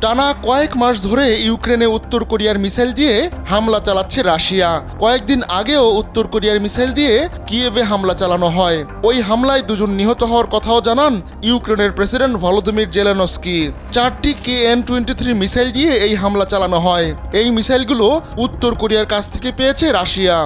টানা কয়েক মাস ধরে ইউক্রেনে উত্তর কোরিয়ার মিসাইল দিয়ে হামলা চালাচ্ছে রাশিয়া। কয়েকদিন আগেও উত্তর কোরিয়ার মিসাইল দিয়ে কিয়েভে হামলা চালানো হয়। ওই হামলায় 2 জন নিহত হওয়ার কথাও জানান ইউক্রেনের প্রেসিডেন্ট ভলোদিমির জেলেনস্কি। 4টি KN-23 মিসাইল দিয়ে এই হামলা চালানো হয়। এই মিসাইলগুলো উত্তর কোরিয়ার কাছ থেকে পেয়েছে রাশিয়া।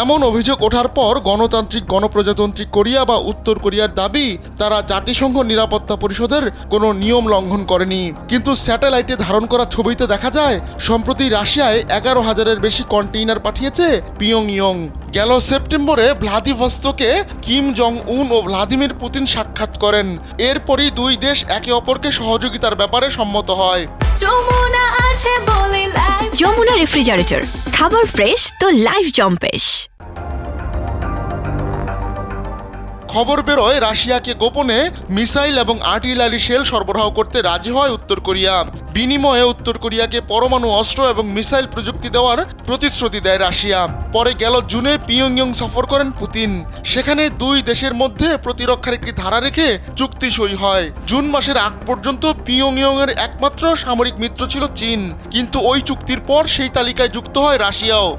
এমন অভিযোগ ওঠার পর গণতান্ত্রিক গণপ্রজাতন্ত্রী কোরিয়া বা উত্তর কোরিয়ার দাবি তারা জাতিসংঘ নিরাপত্তা পরিষদের কোনো নিয়ম লঙ্ঘন করেনি। কিন্তু স্যাটেলাইটে ধারণ করা ছবিতে দেখা যায় সম্প্রতি রাশিয়ায় 11,000-এর বেশি কন্টেইনার পাঠিয়েছে পিয়ংইয়ং। গেল সেপ্টেম্বরে ভ্লাদিভস্তকে কিম জং উন ও ভ্লাদিমির পুতিন সাক্ষাৎ করেন। এরপরই দুই দেশ একে অপরকে সহযোগিতার ব্যাপারে সম্মত হয়। যমুনা রেফ্রিজারেটর, খাবার ফ্রেশ তো লাইফ জম্পেশ। খবর বেরোয় রাশিয়াকে গোপনে মিসাইল এবং আর্টিলারি শেল সরবরাহ করতে রাজি হয় উত্তর কোরিয়া। বিনিময়ে উত্তর কোরিয়াকে পরমাণু অস্ত্র এবং মিসাইল প্রযুক্তি দেওয়ার প্রতিশ্রুতি দেয় রাশিয়া। পরে গেল জুনে পিয়ংইয়ং সফর করেন পুতিন। সেখানে দুই দেশের মধ্যে প্রতিরক্ষার একটি ধারা রেখে চুক্তি সই হয়। জুন মাসের আগ পর্যন্ত পিয়ংইয়ংয়ের একমাত্র সামরিক মিত্র ছিল চীন, কিন্তু ওই চুক্তির পর সেই তালিকায় যুক্ত হয় রাশিয়াও।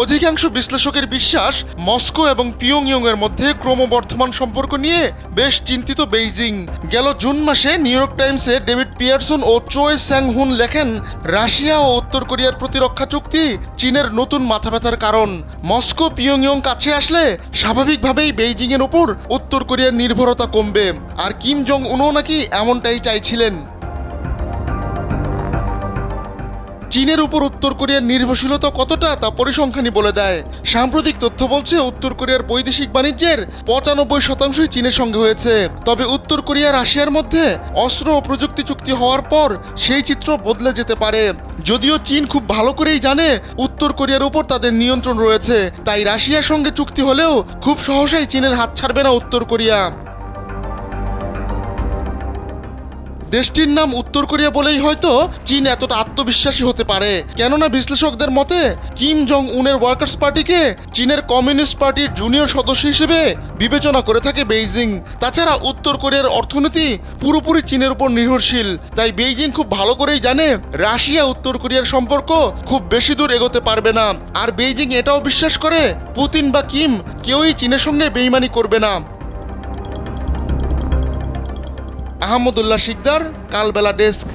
অধিকাংশ বিশ্লেষকের বিশ্বাস মস্কো এবং পিয়ংইয়ংয়ের মধ্যে ক্রমবর্ধমান সম্পর্ক নিয়ে বেশ চিন্তিত বেইজিং। গেল জুন মাসে নিউ ইয়র্ক টাইমসে ডেভিড পিয়ারসন ও চোয় স্যাং হুন লেখেন, রাশিয়া ও উত্তর কোরিয়ার প্রতিরক্ষা চুক্তি চীনের নতুন মাথাব্যথার কারণ। মস্কো পিয়ংইয়ং কাছে আসলে স্বাভাবিকভাবেই বেইজিংয়ের উপর উত্তর কোরিয়ার নির্ভরতা কমবে। আর কিম জং উনও নাকি এমনটাই চাইছিলেন। চীনের উপর উত্তর কোরিয়ার নির্ভরশীলতা কতটা তা পরিসংখ্যানই বলে দেয়। সাম্প্রতিক তথ্য বলছে উত্তর কোরিয়ার বৈদেশিক বাণিজ্যের 95% চীনের সঙ্গে হয়েছে। তবে উত্তর কোরিয়া রাশিয়ার মধ্যে অস্ত্র ও প্রযুক্তি চুক্তি হওয়ার পর সেই চিত্র বদলে যেতে পারে। যদিও চীন খুব ভালো করেই জানে উত্তর কোরিয়ার উপর তাদের নিয়ন্ত্রণ রয়েছে, তাই রাশিয়ার সঙ্গে চুক্তি হলেও খুব সহজেই চীনের হাত ছাড়বে না উত্তর কোরিয়া। দেশটির নাম উত্তর কোরিয়া বলেই হয়তো চীন এতটা আত্মবিশ্বাসী হতে পারে। কেননা বিশ্লেষকদের মতে কিম জং উনের ওয়ার্কার্স পার্টিকে চীনের কমিউনিস্ট পার্টির জুনিয়র সদস্য হিসেবে বিবেচনা করে থাকে বেইজিং। তাছাড়া উত্তর কোরিয়ার অর্থনীতি পুরোপুরি চীনের উপর নির্ভরশীল, তাই বেইজিং খুব ভালো করেই জানে রাশিয়া উত্তর কোরিয়ার সম্পর্ক খুব বেশি দূর এগোতে পারবে না। আর বেইজিং এটাও বিশ্বাস করে পুতিন বা কিম কেউই চীনের সঙ্গে বেইমানি করবে না। আহমদুল্লাহ শিকদার, কালবেলা ডেস্ক।